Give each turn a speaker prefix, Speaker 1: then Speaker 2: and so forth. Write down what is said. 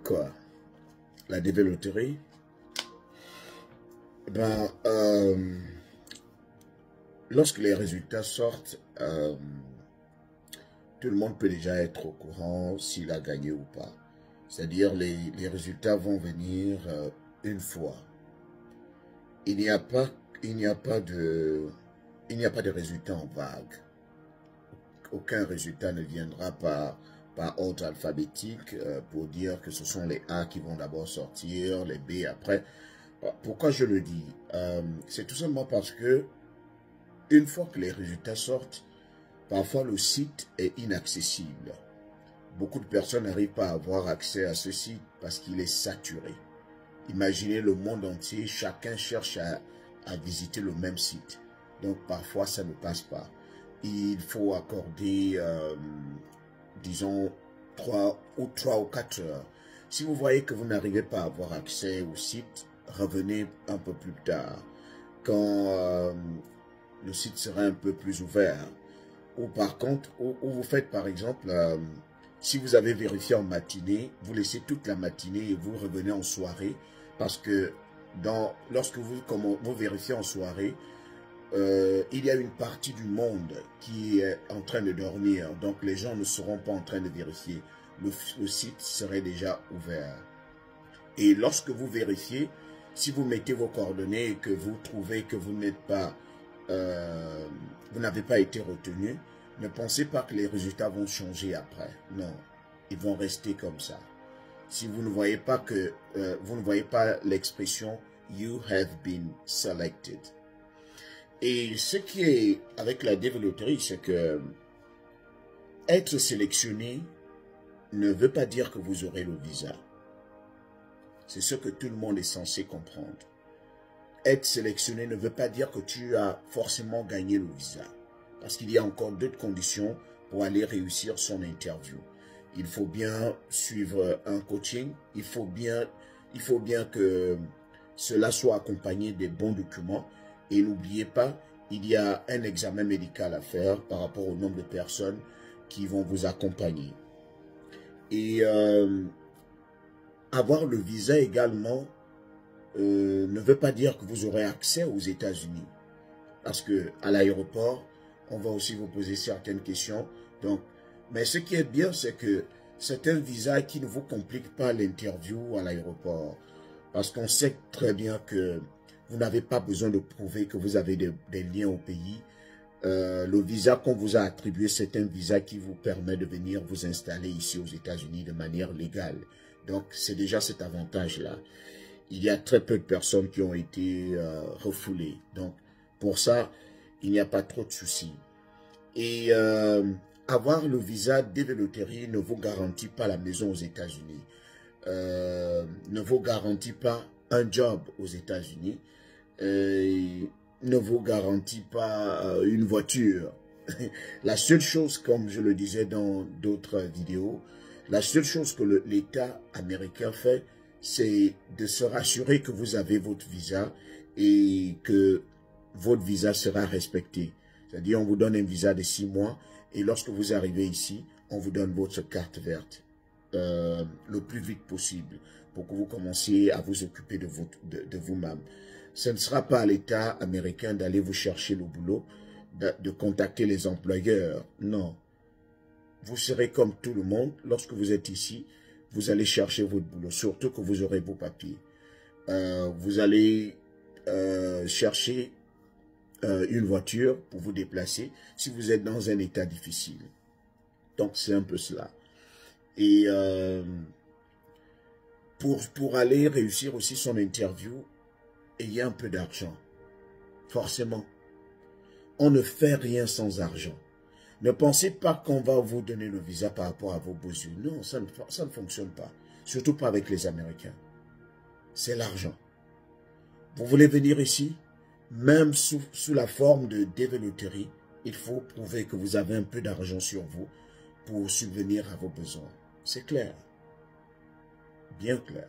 Speaker 1: Quoi? La développerie? Ben, lorsque les résultats sortent, tout le monde peut déjà être au courant s'il a gagné ou pas. C'est-à-dire les résultats vont venir une fois. Il n'y a pas, il n'y a pas de, il n'y a pas de résultat en vague. Aucun résultat ne viendra par ordre alphabétique pour dire que ce sont les A qui vont d'abord sortir, les B après. Pourquoi je le dis? C'est tout simplement parce que une fois que les résultats sortent, parfois le site est inaccessible. Beaucoup de personnes n'arrivent pas à avoir accès à ce site parce qu'il est saturé. Imaginez le monde entier, chacun cherche à visiter le même site. Donc parfois ça ne passe pas. Il faut accorder, disons, 3 ou 4 heures. Si vous voyez que vous n'arrivez pas à avoir accès au site, revenez un peu plus tard, quand le site sera un peu plus ouvert. Ou par contre, où vous faites par exemple, si vous avez vérifié en matinée, vous laissez toute la matinée et vous revenez en soirée, parce que lorsque vous vérifiez en soirée, il y a une partie du monde qui est en train de dormir, donc les gens ne seront pas en train de vérifier. Le site serait déjà ouvert. Et lorsque vous vérifiez, si vous mettez vos coordonnées et que vous trouvez que vous n'êtes pas, vous n'avez pas été retenu, ne pensez pas que les résultats vont changer après. Non, ils vont rester comme ça. Si vous ne voyez pas que, vous ne voyez pas l'expression "You have been selected". Et ce qui est avec la développerie, c'est que être sélectionné ne veut pas dire que vous aurez le visa. C'est ce que tout le monde est censé comprendre. Être sélectionné ne veut pas dire que tu as forcément gagné le visa. Parce qu'il y a encore d'autres conditions pour aller réussir son interview. Il faut bien suivre un coaching. Il faut bien que cela soit accompagné des bons documents. Et n'oubliez pas, il y a un examen médical à faire par rapport au nombre de personnes qui vont vous accompagner. Et avoir le visa également ne veut pas dire que vous aurez accès aux États-Unis. Parce qu'à l'aéroport, on va aussi vous poser certaines questions. Donc, mais ce qui est bien, c'est que c'est un visa qui ne vous complique pas l'interview à l'aéroport. Parce qu'on sait très bien que vous n'avez pas besoin de prouver que vous avez des liens au pays. Le visa qu'on vous a attribué, c'est un visa qui vous permet de venir vous installer ici aux États-Unis de manière légale. Donc, c'est déjà cet avantage-là. Il y a très peu de personnes qui ont été refoulées. Donc, pour ça, il n'y a pas trop de soucis. Et avoir le visa développerie ne vous garantit pas la maison aux États-Unis. Ne vous garantit pas un job aux États-Unis. Ne vous garantit pas une voiture. La seule chose, comme je le disais dans d'autres vidéos, la seule chose que l'État américain fait, c'est de se rassurer que vous avez votre visa et que votre visa sera respecté. C'est-à-dire, on vous donne un visa de 6 mois et lorsque vous arrivez ici, on vous donne votre carte verte le plus vite possible pour que vous commenciez à vous occuper de vous-même. Ce ne sera pas à l'État américain d'aller vous chercher le boulot, de contacter les employeurs. Non. Vous serez comme tout le monde. Lorsque vous êtes ici, vous allez chercher votre boulot, surtout que vous aurez vos papiers. Vous allez chercher une voiture pour vous déplacer si vous êtes dans un état difficile. Donc, c'est un peu cela. Et pour aller réussir aussi son interview, ayez un peu d'argent. Forcément. On ne fait rien sans argent. Ne pensez pas qu'on va vous donner le visa par rapport à vos besoins. Non, ça ne fonctionne pas. Surtout pas avec les Américains. C'est l'argent. Vous voulez venir ici, même sous la forme de développerie, il faut prouver que vous avez un peu d'argent sur vous pour subvenir à vos besoins. C'est clair. Bien clair.